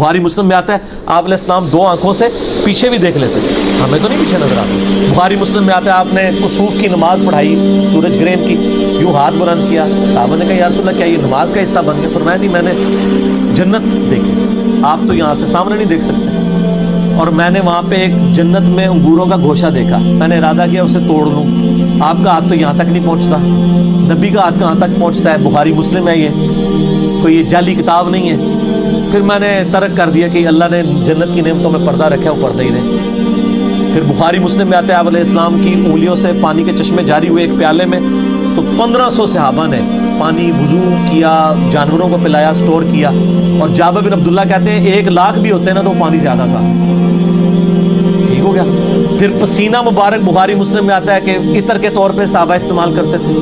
بخاری مسلم میں آتا ہے آپ علیہ السلام 2 آنکھوں سے پیچھے بھی دیکھ لیتے تھے، ہمیں تو نہیں پیچھے نظر آتا۔ بخاری مسلم میں آتا ہے آپ نے کسوف کی نماز پڑھائی سورج گرہن کی، یوں ہاتھ بلند کیا، صحابہ نے کہا یا رسول اللہ کیا یہ نماز کا حصہ بن گیا؟ فرمایا نہیں، میں نے جنت دیکھی، آپ تو یہاں سے سامنے نہیں دیکھ سکتے، اور میں نے وہاں پہ ایک جنت میں انگوروں کا گوشہ دیکھا، میں نے ارادہ کیا اسے توڑ لوں، آپ کا ہاتھ تو یہاں تک نہیں پہنچتا، نبی کا ہاتھ کہاں تک پہنچتا ہے؟ بخاری مسلم ہے، یہ کوئی یہ جعلی کتاب نہیں ہے۔ پھر میں نے ترک کر دیا کہ اللہ نے جنت کی نعمتوں میں پردہ رکھا ہے، وہ پردہ ہی رہے۔ پھر بخاری مسلم میں آتا ہے آپ علیہ السلام کی انگلیوں سے پانی کے چشمے جاری ہوئے ایک پیالے میں، تو 1500 صحابہ نے پانی وضو کیا، جانوروں کو پلایا، سٹور کیا، اور جابر بن عبداللہ کہتے ہیں 1 لاکھ بھی ہوتے ہیں نا تو پانی زیادہ تھا۔ ٹھیک ہو گیا۔ پھر پسینہ مبارک بخاری مسلم میں آتا ہے کہ عطر کے طور پہ صحابہ استعمال کرتے تھے،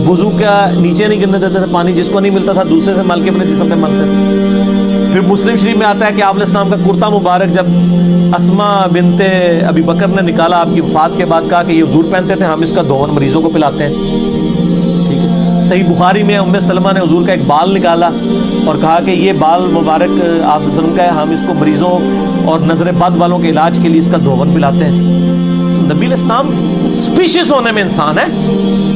وضو کا نیچے نہیں گرنے دیتے تھے، پانی جس کو نہیں ملتا تھا دوسرے سے مل کے اپنے جسم پہ ملتے تھے۔ پھر مسلم شریف میں آتا ہے کہ آپ علیہ السلام کا کرتا مبارک جب اسما بنت ابی بکر نے نکالا آپ کی وفات کے بعد، کہا کہ یہ حضور پہنتے تھے، ہم اس کا دھون مریضوں کو پلاتے ہیں۔ ٹھیک ہے۔ صحیح بخاری میں ام سلمہ نے حضور کا ایک بال نکالا اور کہا کہ یہ بال مبارک آپ صلی اللہ علیہ وسلم کا ہے، ہم اس کو مریضوں اور نظر بد والوں کے علاج کے لیے اس کا دھون پلاتے ہیں۔ تو نبی علیہ السلام سپیشیز ہونے میں انسان ہے،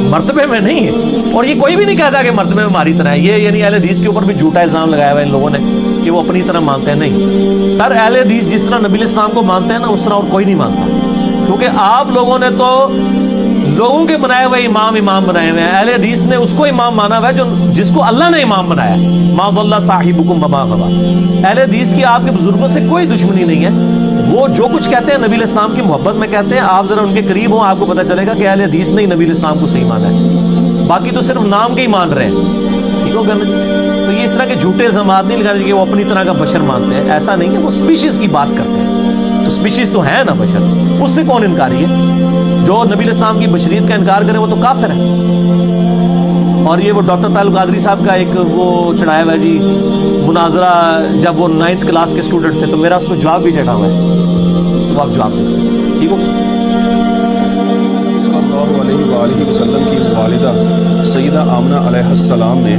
مرتبے میں نہیں ہے، اور یہ کوئی بھی نہیں کہتا کہ مرتبے میں ہماری طرح ہے۔ یہ یعنی اہل حدیث کے اوپر بھی جھوٹا الزام لگایا ہوا ہے ان لوگوں نے کہ وہ اپنی طرح مانتے ہیں، نہیں سر، اہل حدیث جس طرح نبی علیہ السلام کو مانتے ہیں نا اس طرح اور کوئی نہیں مانتا، کیونکہ آپ لوگوں نے تو لوگوں کے بنائے ہوئے امام بنائے ہوئے ہیں، اہل حدیث نے اس کو امام مانا ہوا ہے جس کو اللہ نے امام بنایا۔ ما ضل صاحبکم وما غوی۔ اہل حدیث کی آپ کے بزرگوں سے کوئی دشمنی نہیں ہے، وہ جو کچھ کہتے ہیں نبی علیہ السلام کی محبت میں کہتے ہیں، آپ ذرا ان کے قریب ہوں آپ کو پتہ چلے گا کہ اہل حدیث نے نبی علیہ السلام کو صحیح مانا ہے، باقی تو صرف نام کے ہی مان رہے ہیں۔ ٹھیک ہو گیا نا جی؟ تو یہ اس طرح کے جھوٹے الزامات نہیں لگانے کہ وہ اپنی طرح کا بشر مانتے ہیں، ایسا نہیں ہے، وہ سپیشیز کی بات کرتے ہیں، تو سپیشیز تو ہے نا بشر، اس سے کون انکاری ہے؟ جو نبی علیہ السلام کی بشریت کا انکار کرے وہ تو کافر ہے۔ اور یہ وہ ڈاکٹر طالب قادری صاحب کا ایک وہ چڑھایا ہوا ہے جی مناظرہ، جب وہ 9th کلاس کے اسٹوڈنٹ تھے، تو میرا اس میں جواب بھی چڑھا ہوا ہے، وہ آپ جواب دیجیے۔ ٹھیک ہو؟ صلی اللہ علیہ وآلہ وسلم کی والدہ سیدہ آمنہ علیہ السلام نے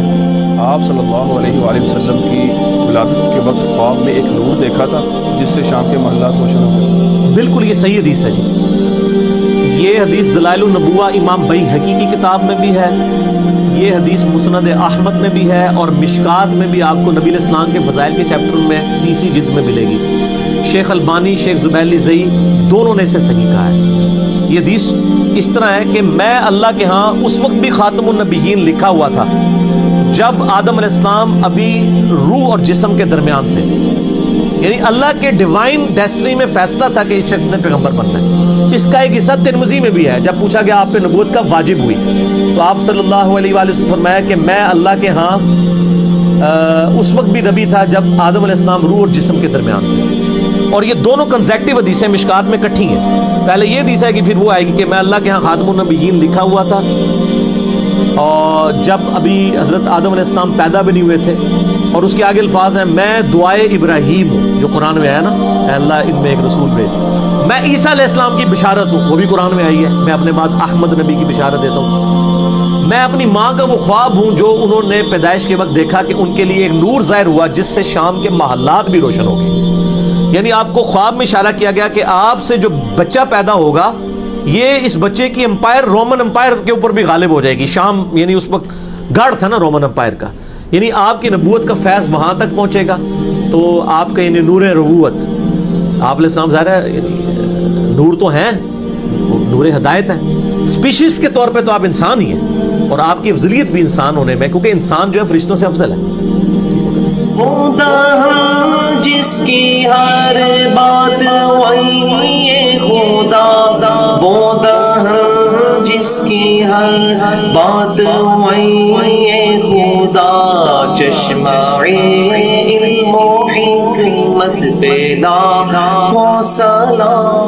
آپ صلی اللہ علیہ وآلہ وسلم کی ولادت کے وقت خواب میں ایک نور دیکھا تھا جس سے شام کے محلات روشن ہو گئے۔ بالکل یہ صحیح حدیث ہے جی، یہ حدیث دلائل النبوہ امام بیہقی کی کتاب میں بھی ہے، یہ حدیث مسند احمد میں بھی ہے، اور مشکات میں بھی آپ کو نبی علیہ السلام کے فضائل کے چیپٹر میں 30 جلد میں ملے گی۔ شیخ البانی، شیخ زبیلی زئی دونوں نے اسے صحیح کہا ہے۔ یہ حدیث اس طرح ہے کہ میں اللہ کے ہاں اس وقت بھی خاتم النبیین لکھا ہوا تھا جب آدم علیہ السلام ابھی روح اور جسم کے درمیان تھے، یعنی اللہ کے ڈیوائن ڈیسٹنی میں فیصلہ تھا کہ اس شخص نے پیغمبر بننا ہے۔ اس کا ایک حصہ ترمذی میں بھی ہے، جب پوچھا گیا آپ پہ نبوت کب واجب ہوئی تو آپ صلی اللہ علیہ وآلہ وسلم فرمایا کہ میں اللہ کے ہاں اس وقت بھی نبی تھا جب آدم علیہ السلام روح اور جسم کے درمیان تھے، اور یہ دونوں کنزیکٹیو حدیثیں مشکات میں کٹھی ہیں۔ پہلے یہ حدیث ہے کہ پھر وہ آئے گی کہ میں اللہ کے ہاں خاتم النبیین لکھا ہوا تھا، اور جب ابھی حضرت آدم علیہ السلام پیدا بھی نہیں ہوئے تھے، اور اس کے آگے الفاظ ہیں میں دعائے ابراہیم ہوں جو قرآن میں آیا نا، اے اللہ ان میں ایک رسول بھیج، میں عیسیٰ علیہ السلام کی بشارت ہوں وہ بھی قرآن میں آئی ہے، میں اپنے بعد احمد نبی کی بشارت دیتا ہوں، میں اپنی ماں کا وہ خواب ہوں جو انہوں نے پیدائش کے وقت دیکھا کہ ان کے لیے ایک نور ظاہر ہوا جس سے شام کے محلات بھی روشن ہو گئے۔ یعنی آپ کو خواب میں اشارہ کیا گیا کہ آپ سے جو بچہ پیدا ہوگا یہ اس بچے کی امپائر رومن امپائر کے اوپر بھی غالب ہو جائے گی۔ شام یعنی اس وقت گڑھ تھا نا رومن امپائر کا، یعنی آپ کی نبوت کا فیض وہاں تک پہنچے گا، تو آپ کا یعنی نور نبوت آپ علیہ السلام ظاہر ہے یعنی نور تو ہیں، نور ہدایت ہے، سپیشیز کے طور پہ تو آپ انسان ہی ہیں، اور آپ کی افضلیت بھی انسان ہونے میں، کیونکہ انسان جو ہے فرشتوں سے افضل ہے۔ وہ دہاں جس کی ہر بات وہی خدا، وہ دہاں جس کی ہر بات وہی خدا، چشمہ علم و حکمت پیدا ہو سلام۔